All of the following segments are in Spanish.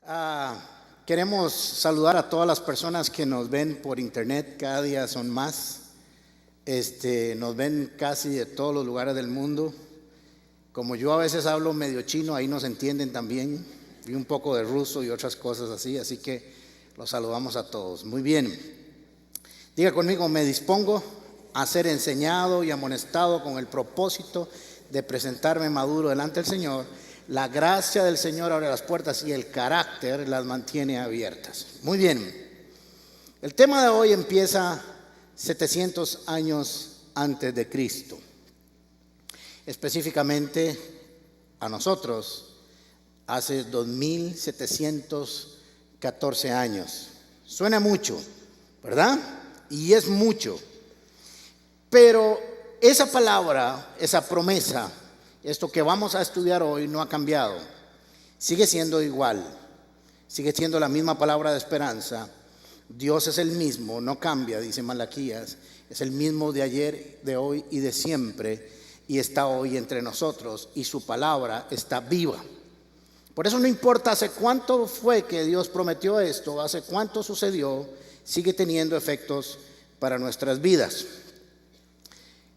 Ah, Queremos saludar a todas las personas que nos ven por internet, cada día son más. Nos ven casi de todos los lugares del mundo. Como yo a veces hablo medio chino, ahí nos entienden también, y un poco de ruso y otras cosas así que los saludamos a todos. Muy bien. Diga conmigo: me dispongo a ser enseñado y amonestado con el propósito de presentarme maduro delante del Señor. La gracia del Señor abre las puertas y el carácter las mantiene abiertas. Muy bien. El tema de hoy empieza 700 años antes de Cristo. Específicamente a nosotros hace 2714 años. Suena mucho, ¿verdad? Y es mucho. Pero esa palabra, esa promesa, esto que vamos a estudiar hoy no ha cambiado. Sigue siendo igual. Sigue siendo la misma palabra de esperanza. Dios es el mismo, no cambia, dice Malaquías. Es el mismo de ayer, de hoy y de siempre. Y está hoy entre nosotros. Y su palabra está viva. Por eso no importa hace cuánto fue que Dios prometió esto, hace cuánto sucedió, sigue teniendo efectos para nuestras vidas.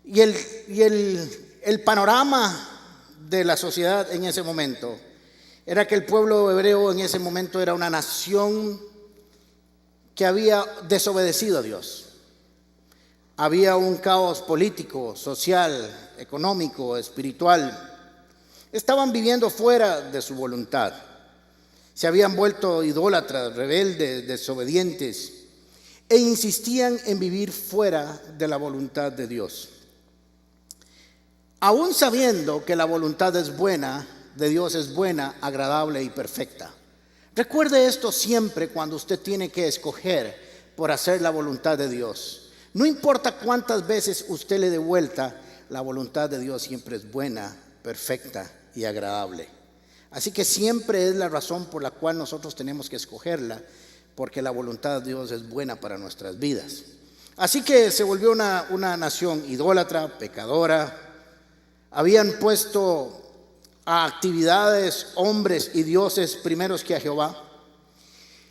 Y el panorama de la sociedad en ese momento era que el pueblo hebreo en ese momento era una nación que había desobedecido a Dios. Había un caos político, social, económico, espiritual. Estaban viviendo fuera de su voluntad. Se habían vuelto idólatras, rebeldes, desobedientes e insistían en vivir fuera de la voluntad de Dios. Aún sabiendo que la voluntad es buena, de Dios es buena, agradable y perfecta. Recuerde esto siempre cuando usted tiene que escoger por hacer la voluntad de Dios. No importa cuántas veces usted le dé vuelta, la voluntad de Dios siempre es buena, perfecta y agradable. Así que siempre es la razón por la cual nosotros tenemos que escogerla, porque la voluntad de Dios es buena para nuestras vidas. Así que se volvió una nación idólatra, pecadora. Habían puesto a actividades, hombres y dioses primeros que a Jehová.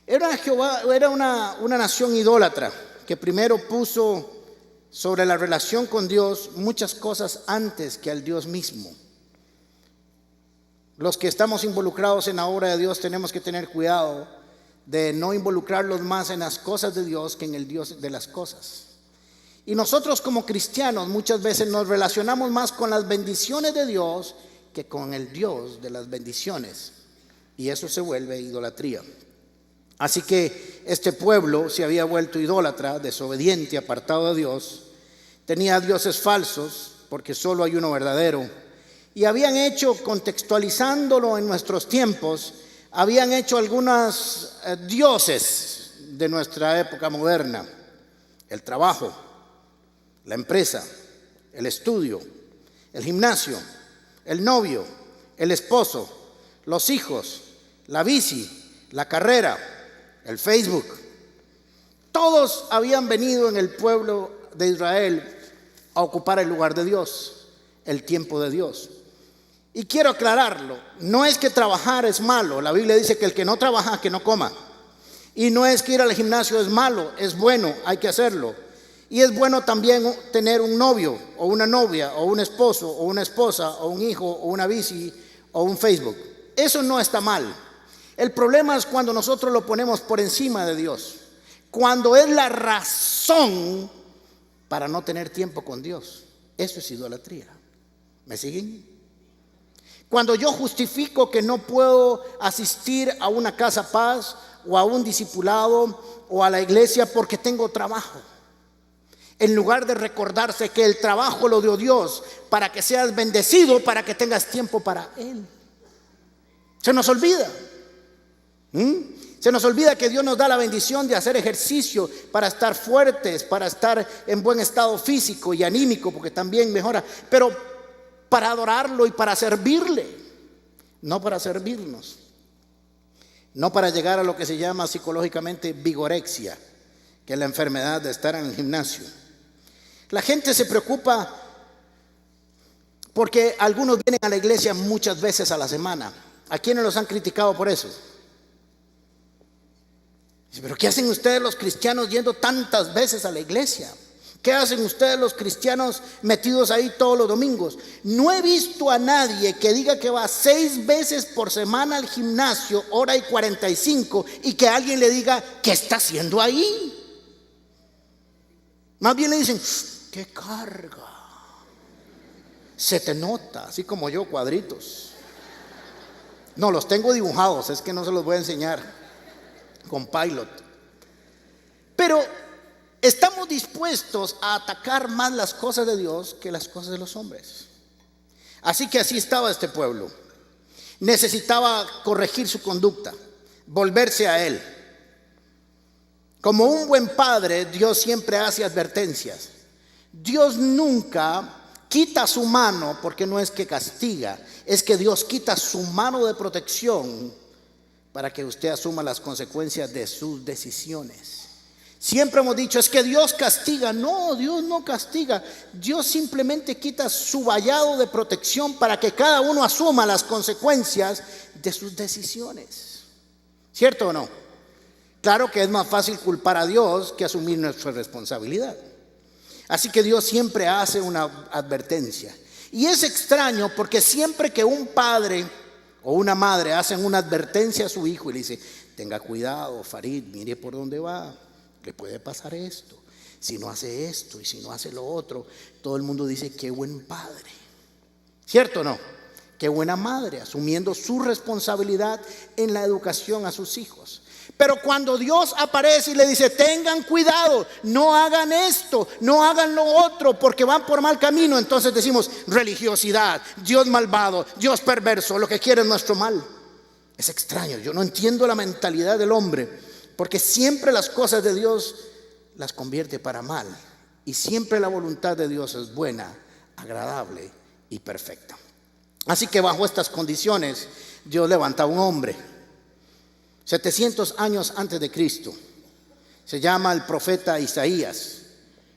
Era una nación idólatra que primero puso sobre la relación con Dios muchas cosas antes que al Dios mismo. Los que estamos involucrados en la obra de Dios tenemos que tener cuidado de no involucrarlos más en las cosas de Dios que en el Dios de las cosas. Y nosotros como cristianos muchas veces nos relacionamos más con las bendiciones de Dios que con el Dios de las bendiciones. Y eso se vuelve idolatría. Así que este pueblo se había vuelto idólatra, desobediente, apartado de Dios. Tenía dioses falsos, porque solo hay uno verdadero. Y habían hecho, contextualizándolo en nuestros tiempos, habían hecho algunos dioses de nuestra época moderna. El trabajo, la empresa, el estudio, el gimnasio, el novio, el esposo, los hijos, la bici, la carrera, el Facebook. Todos habían venido en el pueblo de Israel a ocupar el lugar de Dios, el tiempo de Dios. Y quiero aclararlo, no es que trabajar es malo. La Biblia dice que el que no trabaja, que no coma. Y no es que ir al gimnasio es malo, es bueno, hay que hacerlo. Y es bueno también tener un novio o una novia o un esposo o una esposa o un hijo o una bici o un Facebook. Eso no está mal. El problema es cuando nosotros lo ponemos por encima de Dios. Cuando es la razón para no tener tiempo con Dios. Eso es idolatría. ¿Me siguen? Cuando yo justifico que no puedo asistir a una casa paz o a un discipulado o a la iglesia porque tengo trabajo. En lugar de recordarse que el trabajo lo dio Dios para que seas bendecido, para que tengas tiempo para Él. Se nos olvida. Se nos olvida que Dios nos da la bendición de hacer ejercicio para estar fuertes, para estar en buen estado físico y anímico, porque también mejora. Pero para adorarlo y para servirle, no para servirnos. No para llegar a lo que se llama psicológicamente vigorexia, que es la enfermedad de estar en el gimnasio. La gente se preocupa porque algunos vienen a la iglesia muchas veces a la semana. ¿A quiénes los han criticado por eso? Dice, pero ¿qué hacen ustedes los cristianos yendo tantas veces a la iglesia? ¿Qué hacen ustedes los cristianos metidos ahí todos los domingos? No he visto a nadie que diga que va 6 veces por semana al gimnasio, 1:45, y que alguien le diga, ¿qué está haciendo ahí? Más bien le dicen, ¡qué carga! Se te nota, así como yo, cuadritos. No, los tengo dibujados, es que no se los voy a enseñar con Pilot. Pero estamos dispuestos a atacar más las cosas de Dios que las cosas de los hombres. Así que así estaba este pueblo. Necesitaba corregir su conducta, volverse a Él. Como un buen padre, Dios siempre hace advertencias. Dios nunca quita su mano, porque no es que castiga, es que Dios quita su mano de protección para que usted asuma las consecuencias de sus decisiones. Siempre hemos dicho, es que Dios castiga. No, Dios no castiga. Dios simplemente quita su vallado de protección para que cada uno asuma las consecuencias de sus decisiones. ¿Cierto o no? Claro que es más fácil culpar a Dios que asumir nuestra responsabilidad. Así que Dios siempre hace una advertencia. Y es extraño porque siempre que un padre o una madre hacen una advertencia a su hijo y le dice, tenga cuidado, Farid, mire por dónde va, le puede pasar esto, si no hace esto y si no hace lo otro, todo el mundo dice, qué buen padre. ¿Cierto o no? Qué buena madre, asumiendo su responsabilidad en la educación a sus hijos. Pero cuando Dios aparece y le dice, tengan cuidado, no hagan esto, no hagan lo otro, porque van por mal camino, entonces decimos, religiosidad, Dios malvado, Dios perverso, lo que quiere es nuestro mal. Es extraño, yo no entiendo la mentalidad del hombre, porque siempre las cosas de Dios las convierte para mal, y siempre la voluntad de Dios es buena, agradable y perfecta. Así que bajo estas condiciones, Dios levanta a un hombre, 700 años antes de Cristo. Se llama el profeta Isaías,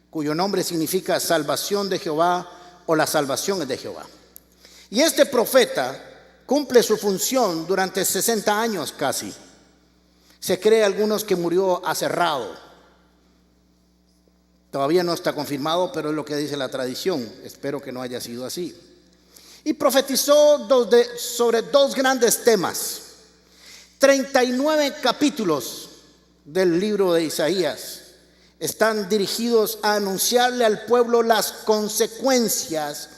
cuyo nombre significa salvación de Jehová o la salvación es de Jehová. Y este profeta cumple su función durante 60 años casi. Se cree algunos que murió aserrado. Todavía no está confirmado, pero es lo que dice la tradición. Espero que no haya sido así. Y profetizó sobre 2 grandes temas. 39 capítulos del libro de Isaías están dirigidos a anunciarle al pueblo las consecuencias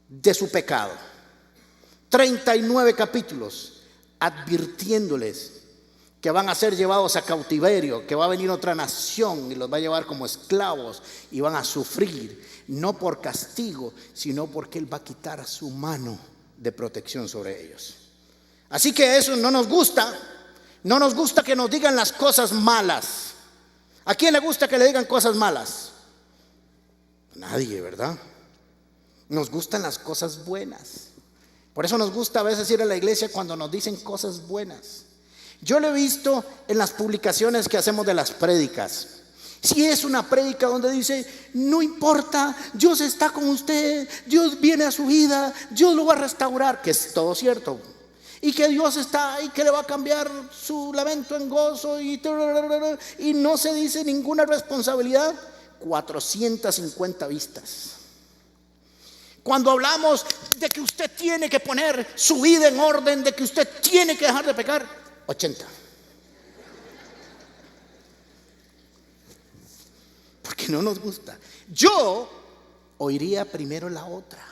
de su pecado. 39 capítulos advirtiéndoles que van a ser llevados a cautiverio, que va a venir otra nación y los va a llevar como esclavos y van a sufrir, no por castigo, sino porque Él va a quitar su mano de protección sobre ellos. Así que eso no nos gusta. No nos gusta que nos digan las cosas malas. ¿A quién le gusta que le digan cosas malas? Nadie, ¿verdad? Nos gustan las cosas buenas. Por eso nos gusta a veces ir a la iglesia cuando nos dicen cosas buenas. Yo lo he visto en las publicaciones que hacemos de las prédicas. Si es una prédica donde dice, no importa, Dios está con usted, Dios viene a su vida, Dios lo va a restaurar, que es todo cierto. Y que Dios está y que le va a cambiar su lamento en gozo y no se dice ninguna responsabilidad. 450 vistas. Cuando hablamos de que usted tiene que poner su vida en orden, de que usted tiene que dejar de pecar, 80. Porque no nos gusta. Yo oiría primero la otra,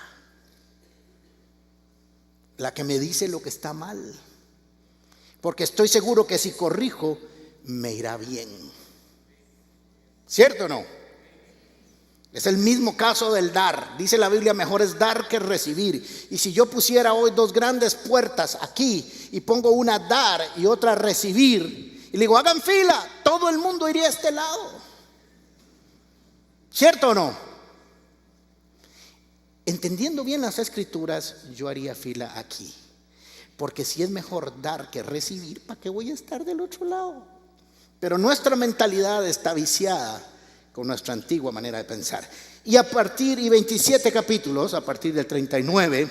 la que me dice lo que está mal, porque estoy seguro que si corrijo me irá bien. ¿Cierto o no? Es el mismo caso del dar. Dice la Biblia, mejor es dar que recibir. Y si yo pusiera hoy 2 grandes puertas aquí y pongo una dar y otra recibir, y le digo, hagan fila, todo el mundo iría a este lado. ¿Cierto o no? Entendiendo bien las escrituras, yo haría fila aquí. Porque si es mejor dar que recibir, ¿para qué voy a estar del otro lado? Pero nuestra mentalidad está viciada con nuestra antigua manera de pensar. Y 27 capítulos, a partir del 39,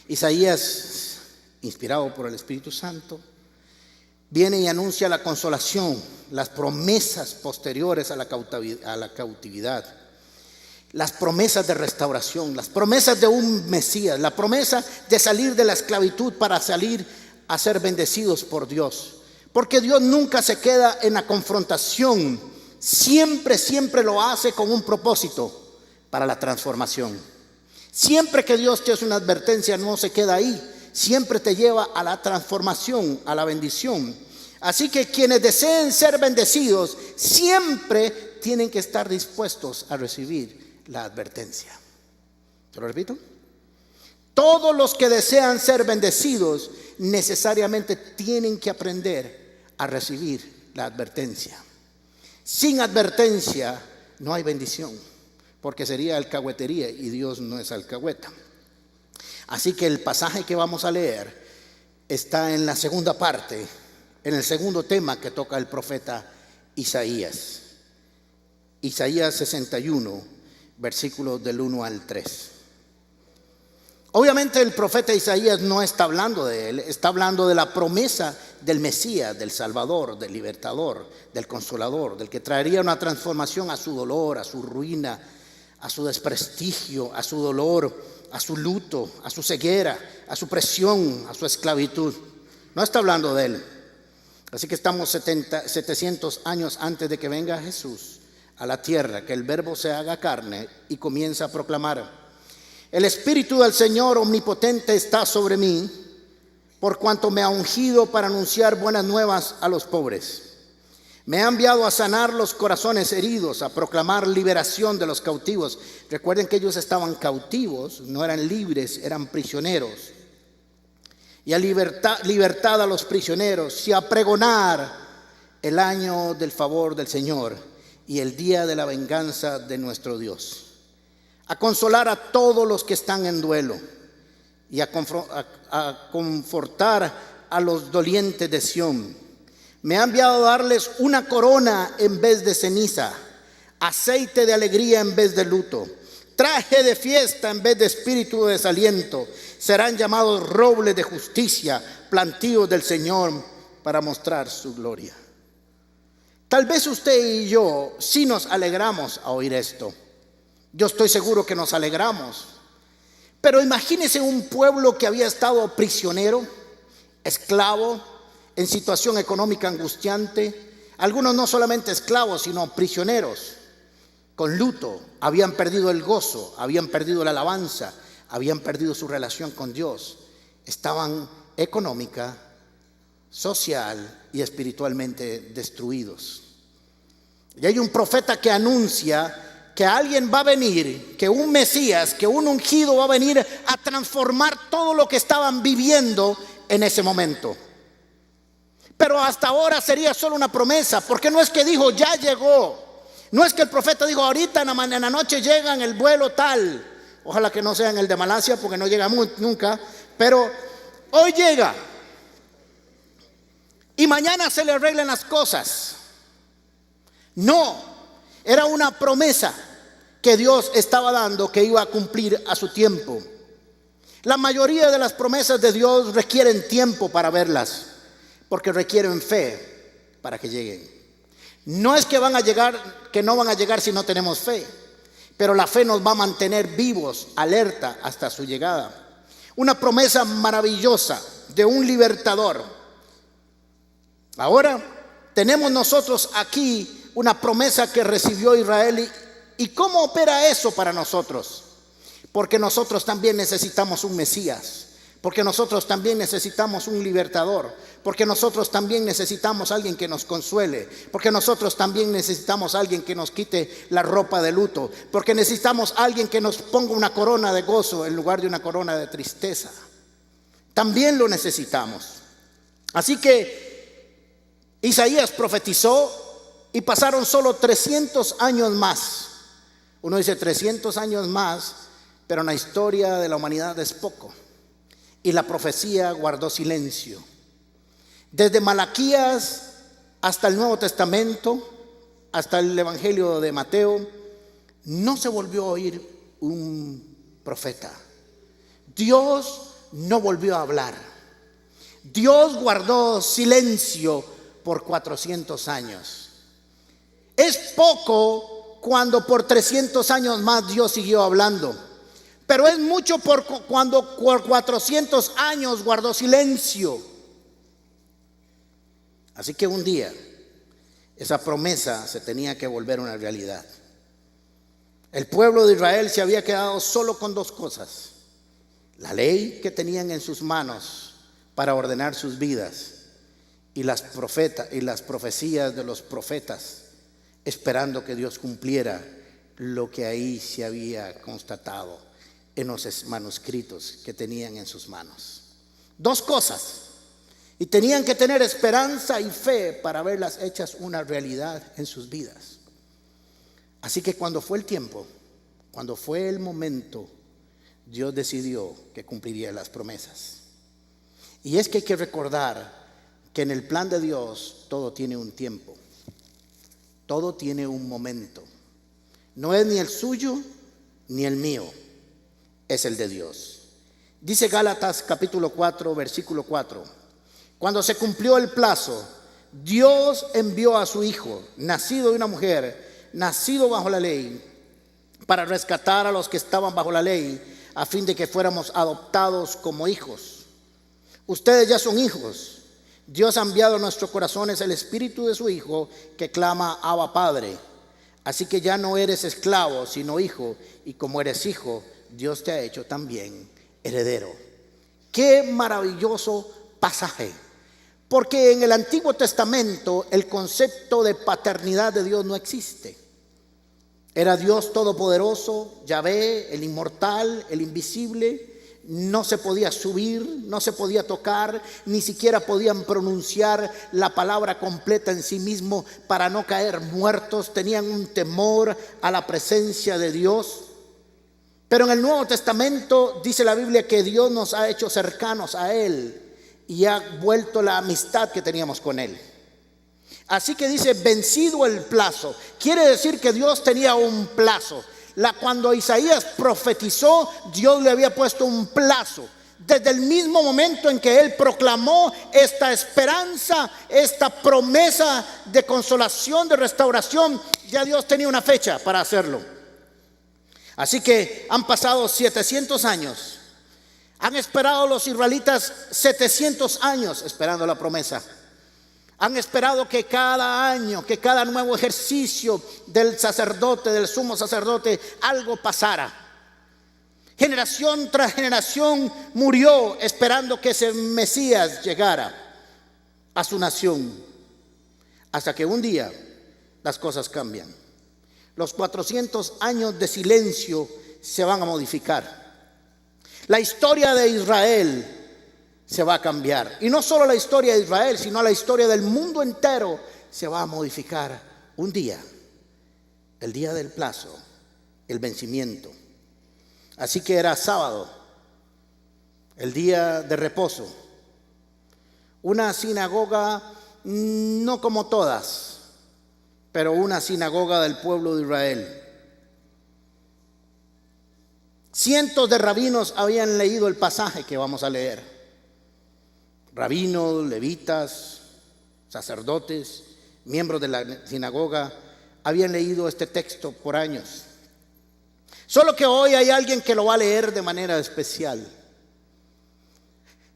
Isaías, inspirado por el Espíritu Santo, viene y anuncia la consolación, las promesas posteriores a la cautividad, las promesas de restauración, las promesas de un Mesías, la promesa de salir de la esclavitud para salir a ser bendecidos por Dios. Porque Dios nunca se queda en la confrontación, siempre lo hace con un propósito para la transformación. Siempre que Dios te hace una advertencia, no se queda ahí, siempre te lleva a la transformación, a la bendición. Así que quienes deseen ser bendecidos siempre tienen que estar dispuestos a recibir la advertencia. ¿Te lo repito? Todos los que desean ser bendecidos necesariamente tienen que aprender a recibir la advertencia. Sin advertencia no hay bendición, porque sería alcahuetería y Dios no es alcahueta. Así que el pasaje que vamos a leer está en la segunda parte, en el segundo tema que toca el profeta Isaías. Isaías 61, versículos del 1 al 3. Obviamente el profeta Isaías no está hablando de él, está hablando de la promesa del Mesías, del Salvador, del Libertador, del Consolador, del que traería una transformación a su dolor, a su ruina, a su desprestigio, a su dolor, a su luto, a su ceguera, a su presión, a su esclavitud. No está hablando de él. Así que estamos 700 años antes de que venga Jesús a la tierra, que el Verbo se haga carne y comienza a proclamar: el Espíritu del Señor omnipotente está sobre mí, por cuanto me ha ungido para anunciar buenas nuevas a los pobres. Me ha enviado a sanar los corazones heridos, a proclamar liberación de los cautivos. Recuerden que ellos estaban cautivos, no eran libres, eran prisioneros. Y a libertad a los prisioneros, y a pregonar el año del favor del Señor y el día de la venganza de nuestro Dios. A consolar a todos los que están en duelo y a confortar a los dolientes de Sión. Me ha enviado a darles una corona en vez de ceniza, aceite de alegría en vez de luto, traje de fiesta en vez de espíritu de desaliento. Serán llamados robles de justicia, plantíos del Señor para mostrar su gloria. Tal vez usted y yo sí nos alegramos a oír esto. Yo estoy seguro que nos alegramos. Pero imagínese un pueblo que había estado prisionero, esclavo, en situación económica angustiante. Algunos no solamente esclavos, sino prisioneros, con luto. Habían perdido el gozo, habían perdido la alabanza, habían perdido su relación con Dios. Estaban económica, social y espiritualmente destruidos. Y hay un profeta que anuncia que alguien va a venir, que un Mesías, que un ungido va a venir a transformar todo lo que estaban viviendo en ese momento. Pero hasta ahora sería solo una promesa, porque no es que dijo ya llegó, no es que el profeta dijo ahorita en la noche llega en el vuelo tal, ojalá que no sea en el de Malasia porque no llega nunca, pero hoy llega y mañana se le arreglan las cosas. No, era una promesa que Dios estaba dando, que iba a cumplir a su tiempo. La mayoría de las promesas de Dios requieren tiempo para verlas, porque requieren fe para que lleguen. No es que van a llegar, que no van a llegar si no tenemos fe, pero la fe nos va a mantener vivos, alerta hasta su llegada. Una promesa maravillosa de un libertador. Ahora tenemos nosotros aquí una promesa que recibió Israel. ¿Y cómo opera eso para nosotros? Porque nosotros también necesitamos un Mesías. Porque nosotros también necesitamos un libertador. Porque nosotros también necesitamos alguien que nos consuele. Porque nosotros también necesitamos alguien que nos quite la ropa de luto. Porque necesitamos alguien que nos ponga una corona de gozo en lugar de una corona de tristeza. También lo necesitamos. Así que Isaías profetizó y pasaron solo 300 años más. Uno dice 300 años más, pero en la historia de la humanidad es poco. Y la profecía guardó silencio. Desde Malaquías hasta el Nuevo Testamento, hasta el Evangelio de Mateo, no se volvió a oír un profeta. Dios no volvió a hablar. Dios guardó silencio por 400 años. Es poco cuando por 300 años más Dios siguió hablando, pero es mucho cuando por 400 años guardó silencio. Así que un día esa promesa se tenía que volver una realidad. El pueblo de Israel se había quedado solo con dos cosas: la ley que tenían en sus manos para ordenar sus vidas y las profecías de los profetas, esperando que Dios cumpliera lo que ahí se había constatado en los manuscritos que tenían en sus manos. Dos cosas, y tenían que tener esperanza y fe para verlas hechas una realidad en sus vidas. Así que cuando fue el tiempo, cuando fue el momento, Dios decidió que cumpliría las promesas. Y es que hay que recordar que en el plan de Dios todo tiene un tiempo, todo tiene un momento. No es ni el suyo ni el mío, es el de Dios. Dice Gálatas capítulo 4, versículo 4: cuando se cumplió el plazo, Dios envió a su Hijo, nacido de una mujer, nacido bajo la ley, para rescatar a los que estaban bajo la ley, a fin de que fuéramos adoptados como hijos. Ustedes ya son hijos. Dios ha enviado a nuestros corazones el Espíritu de su Hijo, que clama: Abba, Padre. Así que ya no eres esclavo, sino hijo, y como eres hijo, Dios te ha hecho también heredero. Qué maravilloso pasaje, porque en el Antiguo Testamento el concepto de paternidad de Dios no existe. Era Dios todopoderoso, Yahvé, el inmortal, el invisible. No se podía subir, no se podía tocar, ni siquiera podían pronunciar la palabra completa en sí mismo para no caer muertos. Tenían un temor a la presencia de Dios. Pero en el Nuevo Testamento dice la Biblia que Dios nos ha hecho cercanos a Él y ha vuelto la amistad que teníamos con Él. Así que dice: vencido el plazo. Quiere decir que Dios tenía un plazo. Cuando Isaías profetizó, Dios le había puesto un plazo. Desde el mismo momento en que él proclamó esta esperanza, esta promesa de consolación, de restauración, ya Dios tenía una fecha para hacerlo. Así que han pasado 700 años. Han esperado los israelitas 700 años esperando la promesa. Han esperado que cada año, que cada nuevo ejercicio del sacerdote, del sumo sacerdote, algo pasara. Generación tras generación murió esperando que ese Mesías llegara a su nación. Hasta que un día las cosas cambian. Los 400 años de silencio se van a modificar. La historia de Israel se va a cambiar. Y no solo la historia de Israel, sino la historia del mundo entero se va a modificar un día. El día del plazo, el vencimiento. Así que era sábado, el día de reposo. Una sinagoga, no como todas, pero una sinagoga del pueblo de Israel. Cientos de rabinos habían leído el pasaje que vamos a leer. Rabinos, levitas, sacerdotes, miembros de la sinagoga habían leído este texto por años. Solo que hoy hay alguien que lo va a leer de manera especial.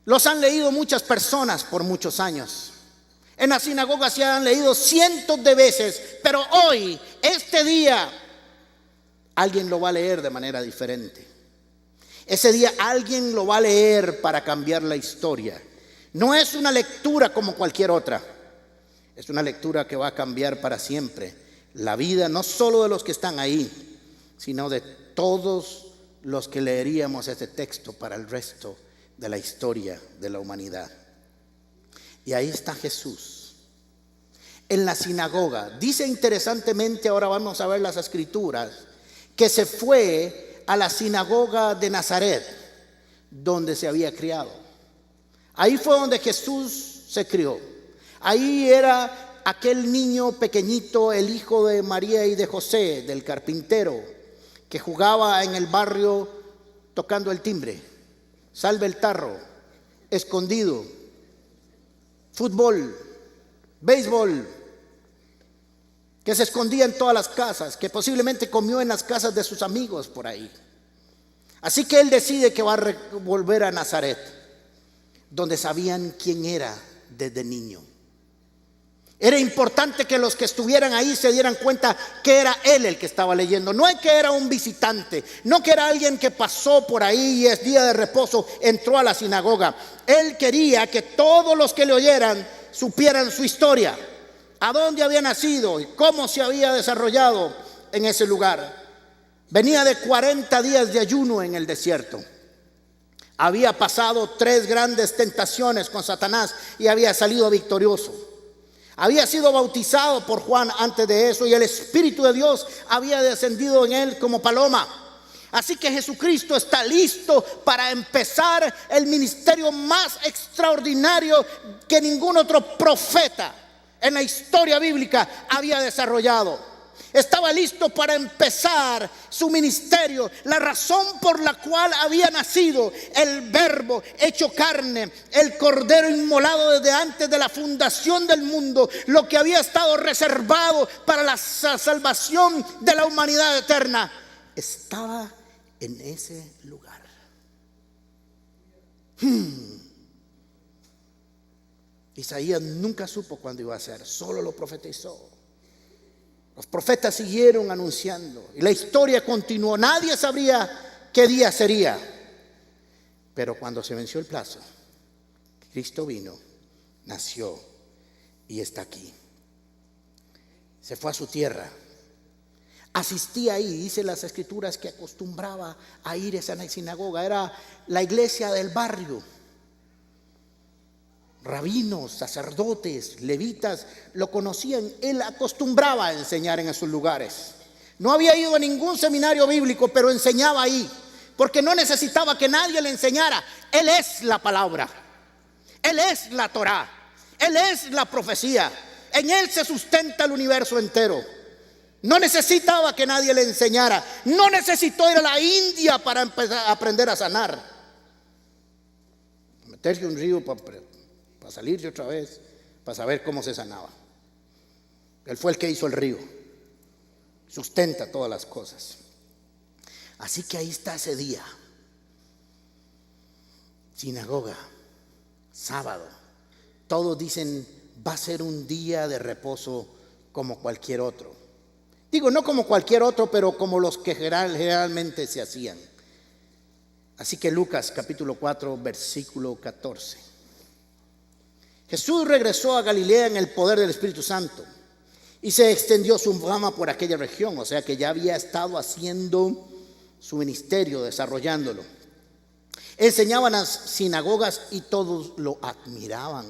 Los han leído muchas personas por muchos años. En la sinagoga se han leído cientos de veces, pero hoy, este día, alguien lo va a leer de manera diferente. Ese día alguien lo va a leer para cambiar la historia. No es una lectura como cualquier otra. Es una lectura que va a cambiar para siempre la vida, no solo de los que están ahí, sino de todos los que leeríamos este texto para el resto de la historia de la humanidad. Y ahí está Jesús en la sinagoga. Dice interesantemente, ahora vamos a ver las escrituras, que se fue a la sinagoga de Nazaret, donde se había criado. Ahí fue donde Jesús se crió. Ahí era aquel niño pequeñito, el hijo de María y de José, del carpintero, que jugaba en el barrio tocando el timbre, salve el tarro, escondido, fútbol, béisbol, que se escondía en todas las casas, que posiblemente comió en las casas de sus amigos por ahí. Así que él decide que va a volver a Nazaret, donde sabían quién era desde niño. Era importante que los que estuvieran ahí se dieran cuenta que era él el que estaba leyendo. No es que era un visitante, no que era alguien que pasó por ahí y es día de reposo, entró a la sinagoga. Él quería que todos los que le oyeran supieran su historia, a dónde había nacido y cómo se había desarrollado en ese lugar. Venía de 40 días de ayuno en el desierto. Había pasado 3 grandes tentaciones con Satanás y había salido victorioso. Había sido bautizado por Juan antes de eso y el Espíritu de Dios había descendido en él como paloma. Así que Jesucristo está listo para empezar el ministerio más extraordinario que ningún otro profeta en la historia bíblica había desarrollado. Estaba listo para empezar su ministerio. La razón por la cual había nacido, el Verbo hecho carne, el Cordero inmolado desde antes de la fundación del mundo, lo que había estado reservado para la salvación de la humanidad eterna, estaba en ese lugar. Isaías nunca supo cuándo iba a ser, solo lo profetizó. Los profetas siguieron anunciando y la historia continuó. Nadie sabría qué día sería, pero cuando se venció el plazo, Cristo vino, nació y está aquí. Se fue a su tierra. Asistía ahí, dice las escrituras, que acostumbraba a ir a esa sinagoga. Era la iglesia del barrio. Rabinos, sacerdotes, levitas lo conocían. Él acostumbraba a enseñar en esos lugares. No había ido a ningún seminario bíblico, pero enseñaba ahí, porque no necesitaba que nadie le enseñara. Él es la palabra, Él es la Torá, Él es la profecía. En Él se sustenta el universo entero. No necesitaba que nadie le enseñara. No necesitó ir a la India para empezar a aprender a sanar. Meterse un río para salirse otra vez, para saber cómo se sanaba. Él fue el que hizo el río, sustenta todas las cosas. Así que ahí está ese día, sinagoga, sábado. Todos dicen, va a ser un día de reposo como cualquier otro. Digo, no como cualquier otro, pero como los que generalmente se hacían. Así que Lucas capítulo 4 versículo 14. Jesús regresó a Galilea en el poder del Espíritu Santo y se extendió su fama por aquella región. O sea que ya había estado haciendo su ministerio, desarrollándolo. Enseñaba en las sinagogas y todos lo admiraban.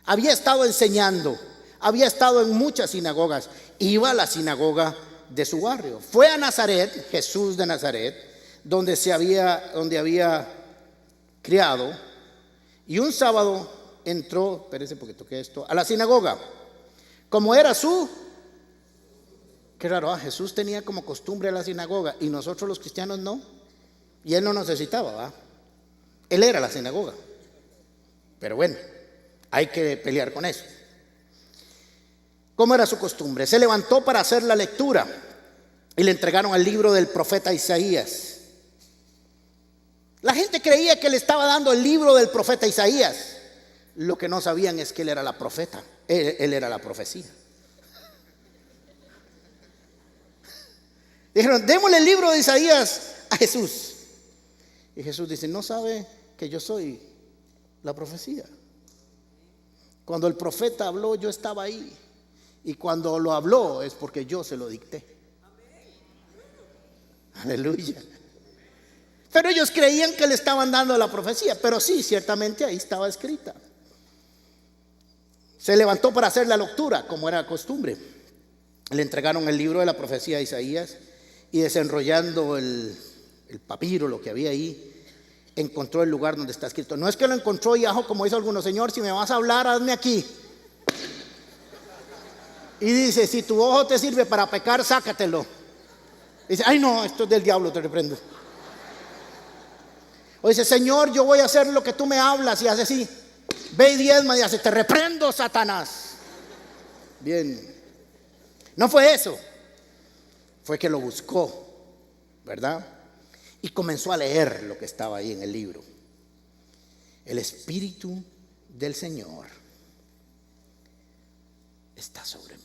Había estado enseñando, había estado en muchas sinagogas. Iba a la sinagoga de su barrio. Fue a Nazaret, Jesús de Nazaret, donde había criado, y un sábado entró, espérese porque toqué esto, a la sinagoga, como era qué raro, Jesús tenía como costumbre a la sinagoga y nosotros los cristianos no, y él no necesitaba, ¿va? Él era la sinagoga, pero bueno, hay que pelear con eso. ¿Cómo era su costumbre? Se levantó para hacer la lectura y le entregaron el libro del profeta Isaías. La gente creía que le estaba dando el libro del profeta Isaías. Lo que no sabían es que él era la profeta, él era la profecía. Dijeron, démosle el libro de Isaías a Jesús. Y Jesús dice, no sabe que yo soy la profecía. Cuando el profeta habló, yo estaba ahí. Y cuando lo habló es porque yo se lo dicté. Aleluya. Pero ellos creían que le estaban dando la profecía. Pero sí, ciertamente ahí estaba escrita. Se levantó para hacer la lectura, como era costumbre. Le entregaron el libro de la profecía de Isaías y desenrollando el papiro, lo que había ahí, encontró el lugar donde está escrito. No es que lo encontró y como dice algunos, Señor, si me vas a hablar, hazme aquí. Y dice, si tu ojo te sirve para pecar, sácatelo. Dice, ay no, esto es del diablo, te reprendo. O dice, Señor, yo voy a hacer lo que tú me hablas, y hace así. Ve y diezma y hace, te reprendo, Satanás. Bien. No fue eso. Fue que lo buscó, ¿verdad? Y comenzó a leer lo que estaba ahí en el libro. El Espíritu del Señor está sobre mí.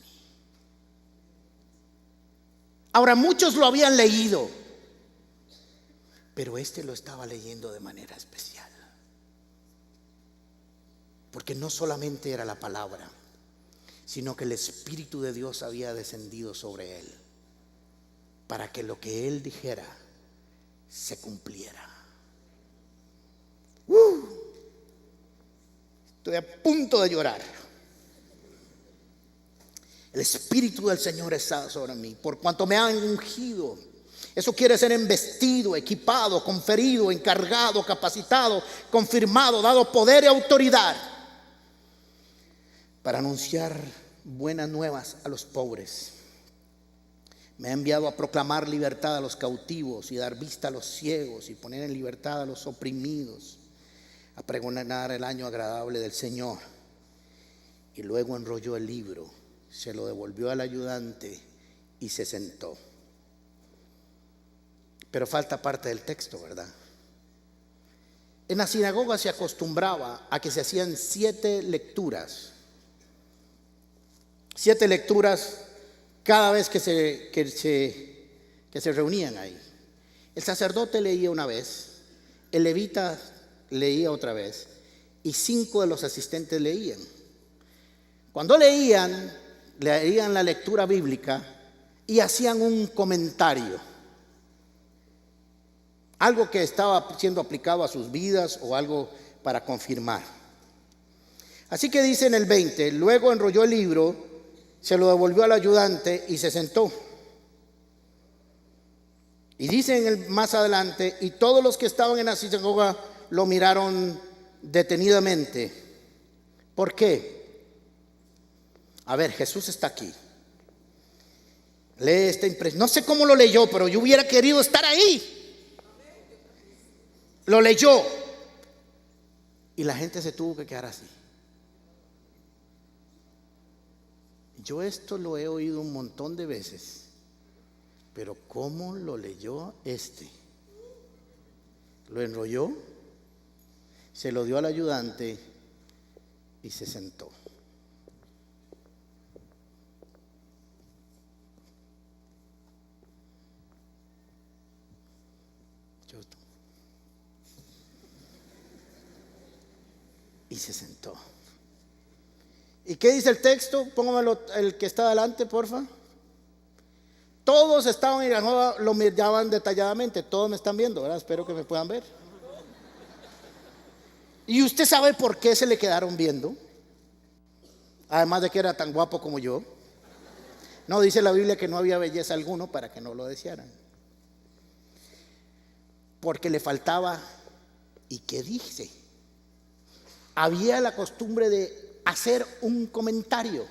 Ahora, muchos lo habían leído, pero este lo estaba leyendo de manera especial. Porque no solamente era la palabra, sino que el Espíritu de Dios había descendido sobre él, para que lo que él dijera se cumpliera. Estoy a punto de llorar. El Espíritu del Señor está sobre mí, por cuanto me han ungido. Eso quiere ser embestido, equipado, conferido, encargado, capacitado, confirmado, dado poder y autoridad para anunciar buenas nuevas a los pobres. Me ha enviado a proclamar libertad a los cautivos y dar vista a los ciegos y poner en libertad a los oprimidos, a pregonar el año agradable del Señor. Y luego enrolló el libro, se lo devolvió al ayudante y se sentó. Pero falta parte del texto, ¿verdad? En la sinagoga se acostumbraba a que se hacían 7 lecturas. 7 lecturas cada vez que se reunían ahí. El sacerdote leía una vez, el levita leía otra vez y 5 de los asistentes leían. Cuando leían la lectura bíblica y hacían un comentario, algo que estaba siendo aplicado a sus vidas o algo para confirmar. Así que dice en el 20, luego enrolló el libro, se lo devolvió al ayudante y se sentó. Y dice más adelante, y todos los que estaban en la sinagoga lo miraron detenidamente. ¿Por qué? A ver, Jesús está aquí. Lee esta impresión. No sé cómo lo leyó, pero yo hubiera querido estar ahí. Lo leyó. Y la gente se tuvo que quedar así. Yo esto lo he oído un montón de veces, pero ¿cómo lo leyó este? Lo enrolló, se lo dio al ayudante y se sentó. Y se sentó. ¿Y qué dice el texto? Póngamelo el que está adelante, porfa. Todos estaban en la nueva, lo miraban detalladamente. Todos me están viendo, ¿verdad? Espero que me puedan ver. ¿Y usted sabe por qué se le quedaron viendo? Además de que era tan guapo como yo. No, dice la Biblia que no había belleza alguno para que no lo desearan. Porque le faltaba, ¿y qué dice? Había la costumbre de hacer un comentario,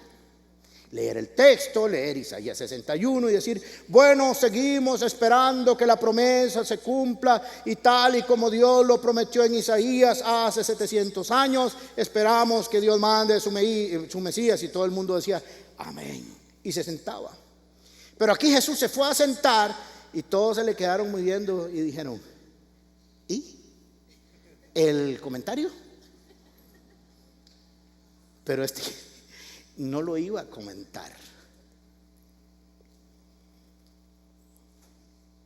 leer el texto, leer Isaías 61 y decir, bueno, seguimos esperando que la promesa se cumpla y tal y como Dios lo prometió en Isaías hace 700 años, esperamos que Dios mande su Mesías. Y todo el mundo decía, amén, y se sentaba. Pero aquí Jesús se fue a sentar y todos se le quedaron muy viendo y dijeron, ¿y el comentario? Pero este no lo iba a comentar.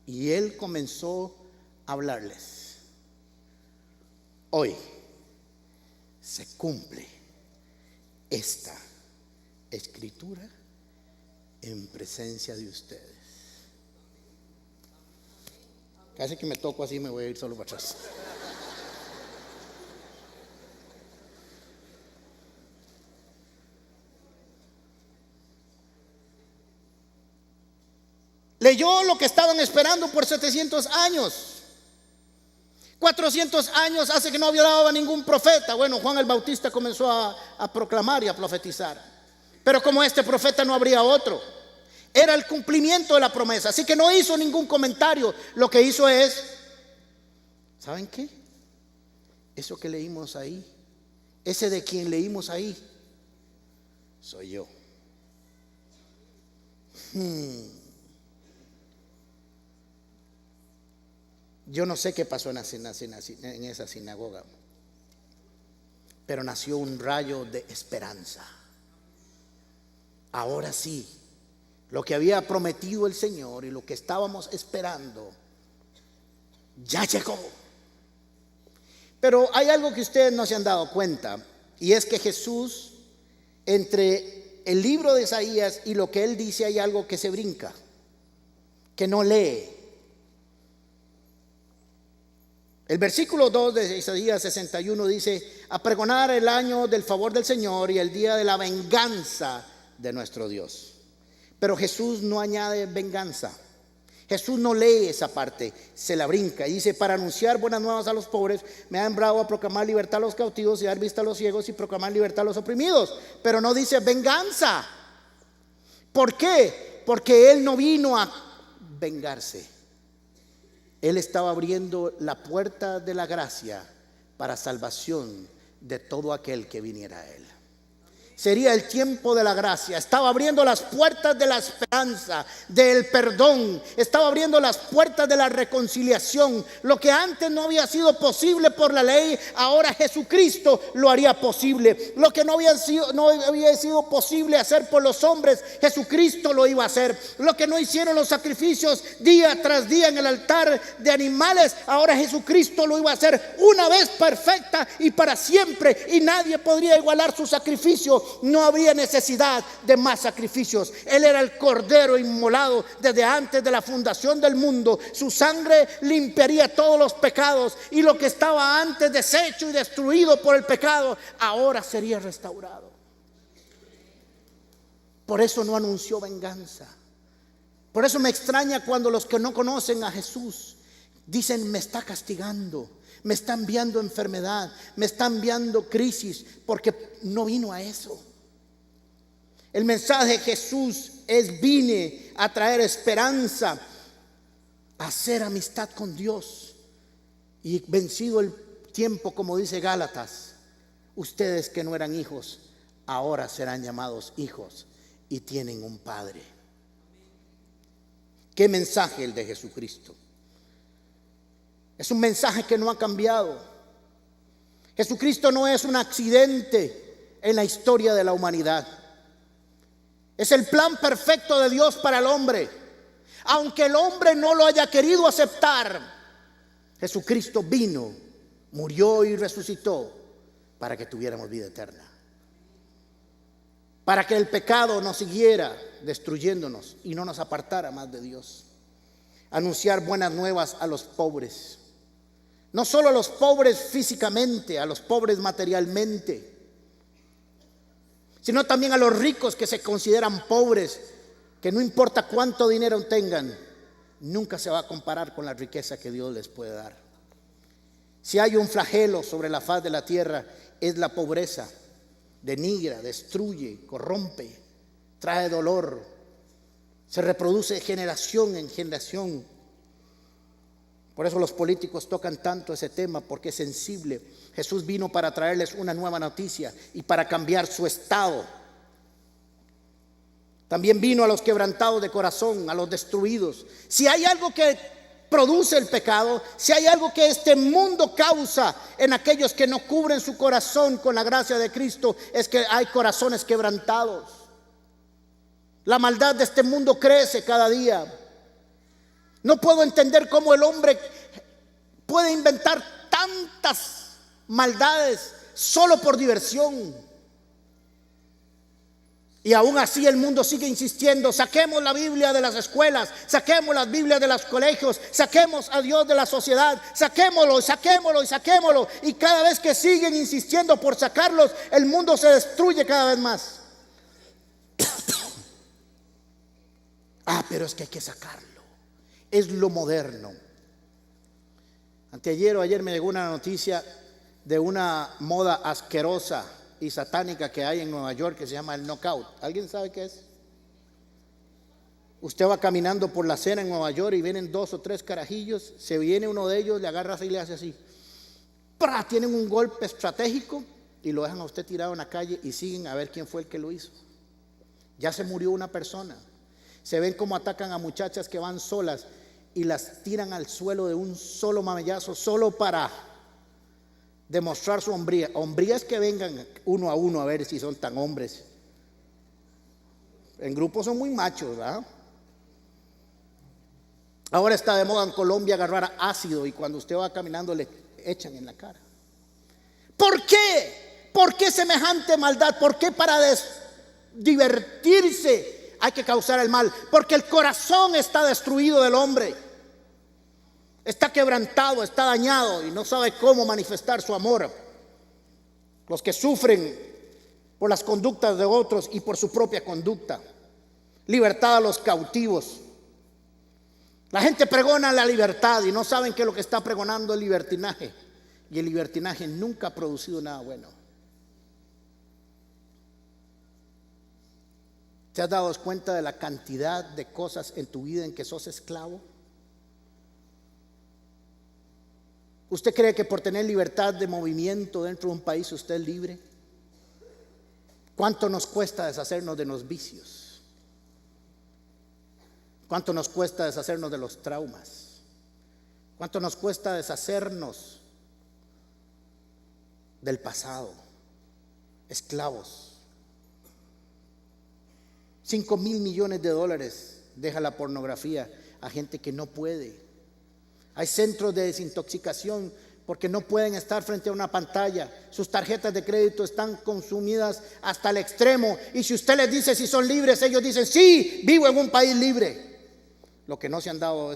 Y él comenzó a hablarles. Hoy se cumple esta escritura en presencia de ustedes. Casi que me toco así, me voy a ir solo para atrás. Leyó lo que estaban esperando por 700 años. 400 años hace que no hablaba ningún profeta. Bueno, Juan el Bautista comenzó a proclamar y a profetizar. Pero como este profeta no habría otro. Era el cumplimiento de la promesa. Así que no hizo ningún comentario. Lo que hizo es, ¿saben qué? Eso que leímos ahí Ese de quien leímos ahí, soy yo. Yo no sé qué pasó en esa sinagoga, pero nació un rayo de esperanza. Ahora sí, lo que había prometido el Señor y lo que estábamos esperando ya llegó. Pero hay algo que ustedes no se han dado cuenta, y es que Jesús, entre el libro de Isaías y lo que él dice, hay algo que se brinca, que no lee. El versículo 2 de Isaías 61 dice: a pregonar el año del favor del Señor y el día de la venganza de nuestro Dios. Pero Jesús no añade venganza. Jesús no lee esa parte, se la brinca y dice: para anunciar buenas nuevas a los pobres, me ha enviado a proclamar libertad a los cautivos y dar vista a los ciegos y proclamar libertad a los oprimidos. Pero no dice venganza. ¿Por qué? Porque Él no vino a vengarse. Él estaba abriendo la puerta de la gracia para salvación de todo aquel que viniera a Él. Sería el tiempo de la gracia. Estaba abriendo las puertas de la esperanza, del perdón. Estaba abriendo las puertas de la reconciliación. Lo que antes no había sido posible por la ley, ahora Jesucristo lo haría posible. Lo que no había sido posible hacer por los hombres, Jesucristo lo iba a hacer. Lo que no hicieron los sacrificios día tras día en el altar de animales, ahora Jesucristo lo iba a hacer una vez perfecta y para siempre. Y nadie podría igualar su sacrificio. No había necesidad de más sacrificios. Él era el cordero inmolado desde antes de la fundación del mundo. Su sangre limpiaría todos los pecados, y lo que estaba antes deshecho y destruido por el pecado, ahora sería restaurado. Por eso no anunció venganza. Por eso me extraña cuando los que no conocen a Jesús dicen: me está castigando, me está enviando enfermedad, me está enviando crisis, porque no vino a eso. El mensaje de Jesús es: vine a traer esperanza, a hacer amistad con Dios. Y vencido el tiempo, como dice Gálatas, ustedes que no eran hijos, ahora serán llamados hijos y tienen un Padre. ¿Qué mensaje el de Jesucristo? Es un mensaje que no ha cambiado. Jesucristo no es un accidente en la historia de la humanidad. Es el plan perfecto de Dios para el hombre. Aunque el hombre no lo haya querido aceptar, Jesucristo vino, murió y resucitó para que tuviéramos vida eterna. Para que el pecado nos siguiera destruyéndonos y no nos apartara más de Dios. Anunciar buenas nuevas a los pobres. No solo a los pobres físicamente, a los pobres materialmente, sino también a los ricos que se consideran pobres, que no importa cuánto dinero tengan, nunca se va a comparar con la riqueza que Dios les puede dar. Si hay un flagelo sobre la faz de la tierra, es la pobreza. Denigra, destruye, corrompe, trae dolor, se reproduce de generación en generación. Por eso los políticos tocan tanto ese tema, porque es sensible. Jesús vino para traerles una nueva noticia y para cambiar su estado. También vino a los quebrantados de corazón, a los destruidos. Si hay algo que produce el pecado, si hay algo que este mundo causa en aquellos que no cubren su corazón con la gracia de Cristo, es que hay corazones quebrantados. La maldad de este mundo crece cada día. No puedo entender cómo el hombre puede inventar tantas maldades solo por diversión. Y aún así el mundo sigue insistiendo: saquemos la Biblia de las escuelas, saquemos las Biblias de los colegios, saquemos a Dios de la sociedad, saquémoslo, saquémoslo y saquémoslo. Y cada vez que siguen insistiendo por sacarlos, el mundo se destruye cada vez más. Pero es que hay que sacarlo. Es lo moderno. Anteayer o ayer me llegó una noticia de una moda asquerosa y satánica que hay en Nueva York, que se llama el knockout. ¿Alguien sabe qué es? Usted va caminando por la acera en Nueva York y vienen 2 o 3 carajillos, se viene uno de ellos, le agarra así y le hace así. ¡Pra! Tienen un golpe estratégico y lo dejan a usted tirado en la calle y siguen a ver quién fue el que lo hizo. Ya se murió una persona. Se ven cómo atacan a muchachas que van solas y las tiran al suelo de un solo mamellazo, solo para demostrar su hombría. Hombría es que vengan uno a uno a ver si son tan hombres. En grupo son muy machos, ¿verdad? Ahora está de moda en Colombia agarrar ácido y cuando usted va caminando le echan en la cara. ¿Por qué? ¿Por qué semejante maldad? ¿Por qué para divertirse hay que causar el mal? Porque el corazón está destruido del hombre. Está quebrantado, está dañado y no sabe cómo manifestar su amor. Los que sufren por las conductas de otros y por su propia conducta. Libertad a los cautivos. La gente pregona la libertad y no saben que lo que está pregonando es libertinaje. Y el libertinaje nunca ha producido nada bueno. ¿Te has dado cuenta de la cantidad de cosas en tu vida en que sos esclavo? ¿Usted cree que por tener libertad de movimiento dentro de un país usted es libre? ¿Cuánto nos cuesta deshacernos de los vicios? ¿Cuánto nos cuesta deshacernos de los traumas? ¿Cuánto nos cuesta deshacernos del pasado? Esclavos. 5,000 millones de dólares deja la pornografía a gente que no puede. Hay centros de desintoxicación porque no pueden estar frente a una pantalla. Sus tarjetas de crédito están consumidas hasta el extremo. Y si usted les dice si son libres, ellos dicen, sí, vivo en un país libre. Lo que no se han dado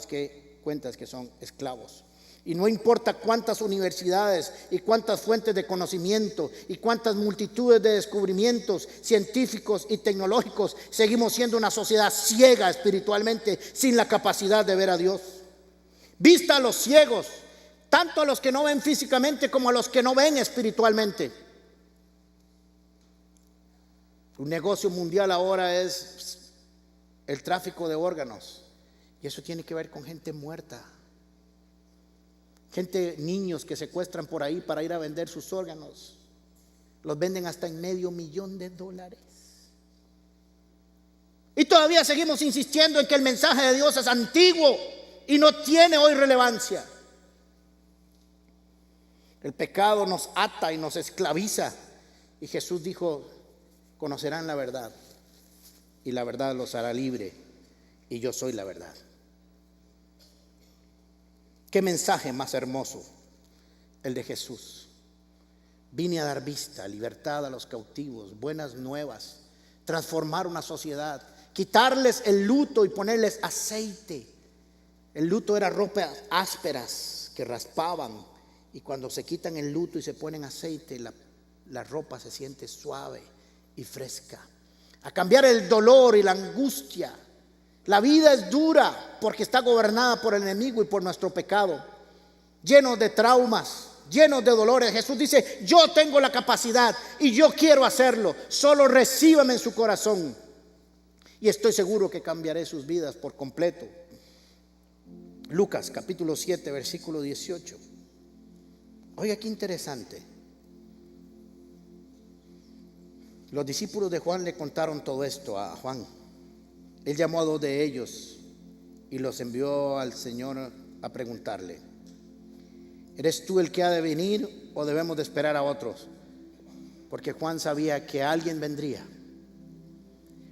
cuenta es que son esclavos. Y no importa cuántas universidades y cuántas fuentes de conocimiento y cuántas multitudes de descubrimientos científicos y tecnológicos, seguimos siendo una sociedad ciega espiritualmente, sin la capacidad de ver a Dios. Vista a los ciegos, tanto a los que no ven físicamente como a los que no ven espiritualmente. Un negocio mundial ahora es el tráfico de órganos. Y eso tiene que ver con gente muerta. Niños que secuestran por ahí para ir a vender sus órganos. Los venden hasta en $500,000. Y todavía seguimos insistiendo en que el mensaje de Dios es antiguo y no tiene hoy relevancia. El pecado nos ata y nos esclaviza. Y Jesús dijo, conocerán la verdad y la verdad los hará libre. Y yo soy la verdad. Qué mensaje más hermoso el de Jesús. Vine a dar vista, libertad a los cautivos, buenas nuevas, transformar una sociedad, quitarles el luto y ponerles aceite. El luto era ropas ásperas que raspaban, y cuando se quitan el luto y se ponen aceite, la ropa se siente suave y fresca. A cambiar el dolor y la angustia. La vida es dura porque está gobernada por el enemigo y por nuestro pecado, llenos de traumas, llenos de dolores. Jesús dice, yo tengo la capacidad y yo quiero hacerlo, solo recíbame en su corazón y estoy seguro que cambiaré sus vidas por completo. Lucas capítulo 7 versículo 18. Oiga, qué interesante. Los discípulos de Juan le contaron todo esto a Juan. Él llamó a 2 de ellos y los envió al Señor a preguntarle, ¿eres tú el que ha de venir o debemos de esperar a otros? Porque Juan sabía que alguien vendría.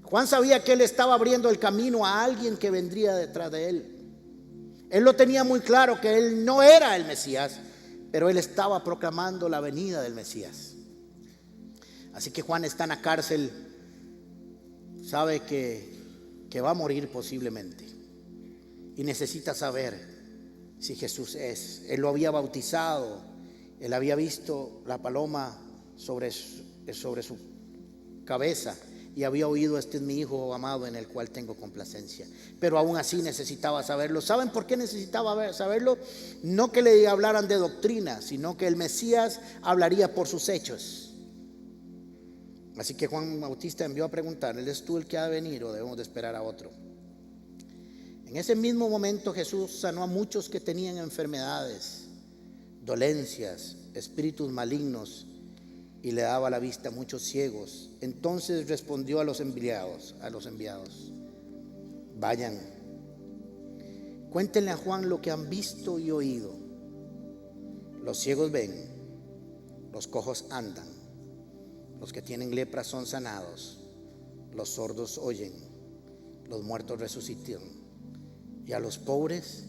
Juan sabía que él estaba abriendo el camino a alguien que vendría detrás de él. Él lo tenía muy claro que él no era el Mesías, pero él estaba proclamando la venida del Mesías. Así que Juan está en la cárcel, sabe que va a morir posiblemente y necesita saber si Jesús es. Él lo había bautizado, él había visto la paloma sobre su cabeza y había oído, este es mi hijo amado en el cual tengo complacencia. Pero aún así necesitaba saberlo. ¿Saben por qué necesitaba saberlo? No que le hablaran de doctrina, sino que el Mesías hablaría por sus hechos. Así que Juan Bautista envió a preguntar, ¿eres tú el que ha de venir o debemos de esperar a otro? En ese mismo momento Jesús sanó a muchos que tenían enfermedades, dolencias, espíritus malignos, y le daba la vista a muchos ciegos. Entonces respondió a los enviados, vayan, cuéntenle a Juan lo que han visto y oído. Los ciegos ven, los cojos andan, los que tienen lepra son sanados, los sordos oyen, los muertos resucitan, y a los pobres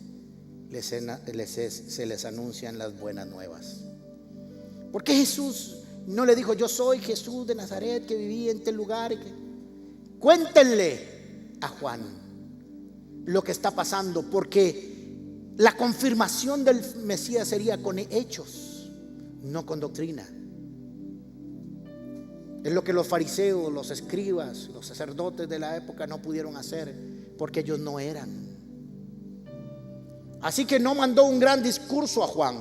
se les anuncian las buenas nuevas. ¿Por qué Jesús no le dijo: yo soy Jesús de Nazaret que vivía en tal lugar? Cuéntenle a Juan lo que está pasando, porque la confirmación del Mesías sería con hechos, no con doctrina. Es lo que los fariseos, los escribas, los sacerdotes de la época no pudieron hacer, porque ellos no eran. Así que no mandó un gran discurso a Juan.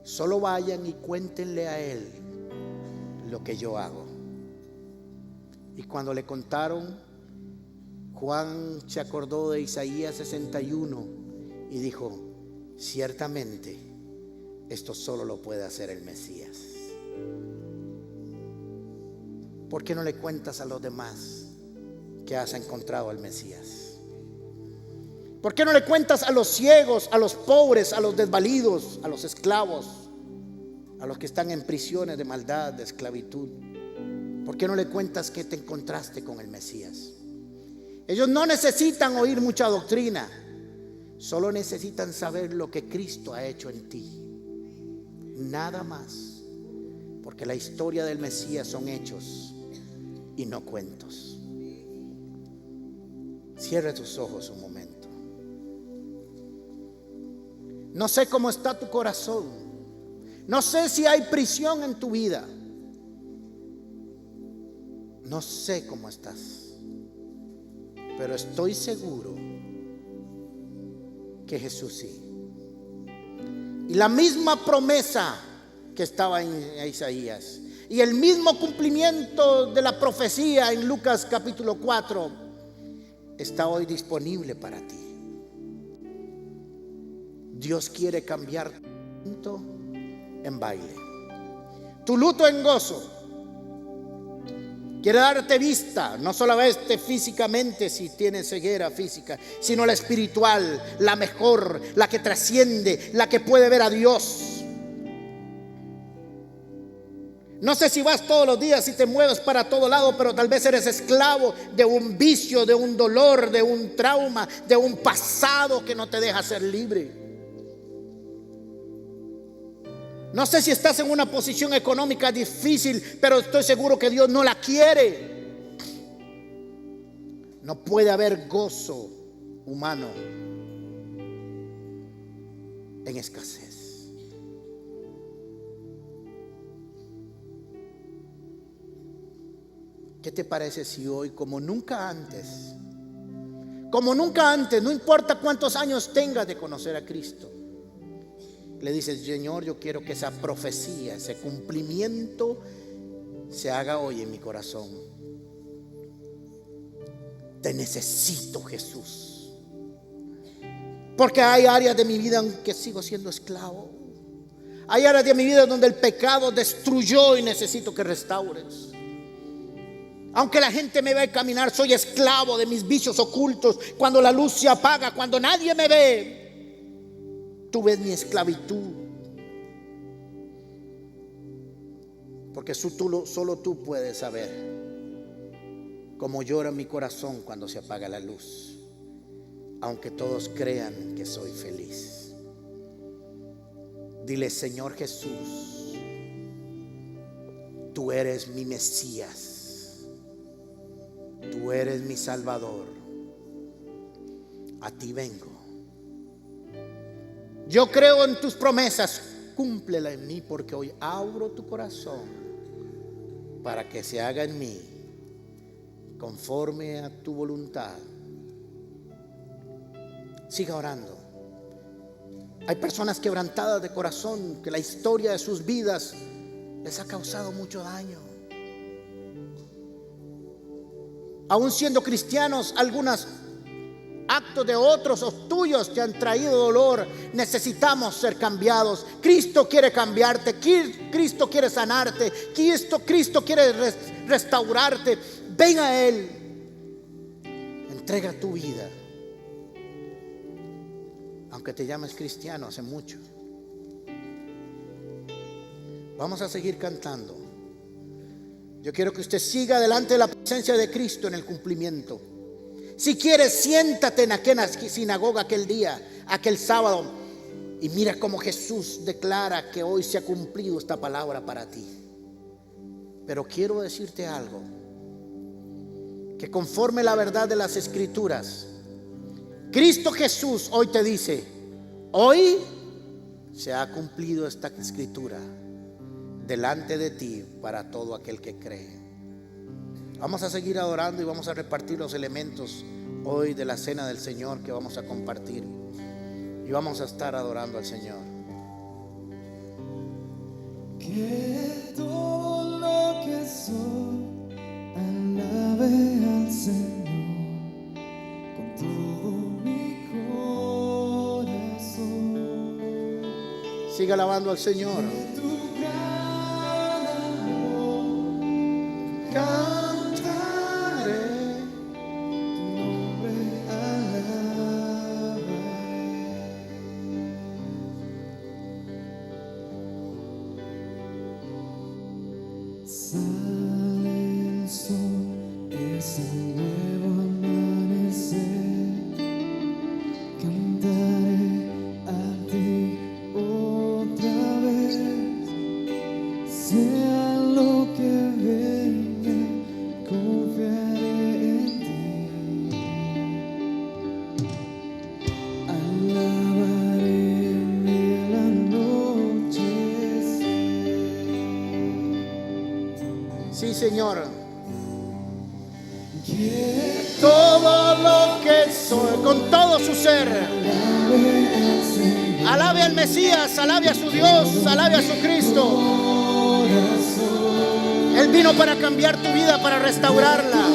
Solo vayan y cuéntenle a él lo que yo hago. Y cuando le contaron, Juan se acordó de Isaías 61 y dijo: ciertamente esto solo lo puede hacer el Mesías. ¿Por qué no le cuentas a los demás que has encontrado al Mesías? ¿Por qué no le cuentas a los ciegos, a los pobres, a los desvalidos, a los esclavos, a los que están en prisiones de maldad, de esclavitud? ¿Por qué no le cuentas que te encontraste con el Mesías? Ellos no necesitan oír mucha doctrina, solo necesitan saber lo que Cristo ha hecho en ti. Nada más, porque la historia del Mesías son hechos y no cuentos. Cierra tus ojos un momento. No sé cómo está tu corazón. No sé si hay prisión en tu vida. No sé cómo estás, pero estoy seguro que Jesús sí. Y la misma promesa que estaba en Isaías y el mismo cumplimiento de la profecía en Lucas capítulo 4 está hoy disponible para ti. Dios quiere cambiar tu luto en baile, tu luto en gozo. Quiere darte vista, no solamente físicamente si tienes ceguera física, sino la espiritual, la mejor, la que trasciende, la que puede ver a Dios. No sé si vas todos los días y te mueves para todo lado, pero tal vez eres esclavo de un vicio, de un dolor, de un trauma, de un pasado que no te deja ser libre. No sé si estás en una posición económica difícil, pero estoy seguro que Dios no la quiere. No puede haber gozo humano en escasez. ¿Qué te parece si hoy, como nunca antes, no importa cuántos años tengas de conocer a Cristo, le dices: Señor, yo quiero que esa profecía, ese cumplimiento se haga hoy en mi corazón. Te necesito, Jesús, porque hay áreas de mi vida en que sigo siendo esclavo. Hay áreas de mi vida donde el pecado destruyó y necesito que restaures. Aunque la gente me ve caminar, soy esclavo de mis vicios ocultos. Cuando la luz se apaga, cuando nadie me ve, tú ves mi esclavitud, porque solo tú puedes saber cómo llora mi corazón cuando se apaga la luz, aunque todos crean que soy feliz. Dile: Señor Jesús, tú eres mi Mesías, tú eres mi Salvador, a ti vengo. Yo creo en tus promesas, cúmplela en mí, porque hoy abro tu corazón para que se haga en mí conforme a tu voluntad. Siga orando. Hay personas quebrantadas de corazón que la historia de sus vidas les ha causado mucho daño. Aún siendo cristianos, algunos actos actos de otros o tuyos te han traído dolor, necesitamos ser cambiados. Cristo quiere cambiarte, Cristo quiere sanarte, Cristo quiere restaurarte. Ven a Él, entrega tu vida. Aunque te llames cristiano hace mucho, vamos a seguir cantando. Yo quiero que usted siga delante de la presencia de Cristo en el cumplimiento. Si quieres, siéntate en aquella sinagoga aquel día, aquel sábado, y mira cómo Jesús declara que hoy se ha cumplido esta palabra para ti. Pero quiero decirte algo, que conforme la verdad de las Escrituras, Cristo Jesús hoy te dice: hoy se ha cumplido esta Escritura delante de ti para todo aquel que cree. Vamos a seguir adorando y vamos a repartir los elementos hoy de la cena del Señor que vamos a compartir, y vamos a estar adorando al Señor. Que todo lo que soy alabe al Señor con todo mi corazón. Siga alabando al Señor. Cantaré tu nombre, alabaré. Sale el sol, es el nuevo amanecer. Cantaré a ti otra vez, sea lo que venga, confiaré en ti. Alabaré mil anochecer. Sí, Señor. Que Todo lo que soy, con todo su ser, alabe al Señor alabe al Mesías, alabe a su Dios, alabe a su Cristo. corazón. Él vino para cambiar tu vida, para restaurarla.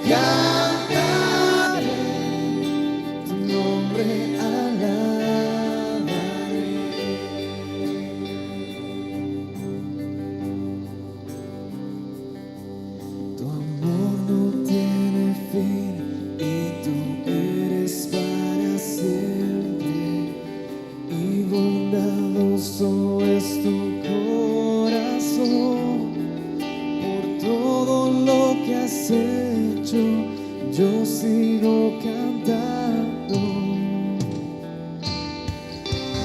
Cantaré tu nombre, alabaré. Tu amor no tiene fin y tú eres para siempre, y bondadoso es tu corazón. Por todo lo que has hecho, yo sigo cantando.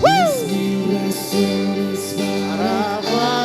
Es mi razones para alabar.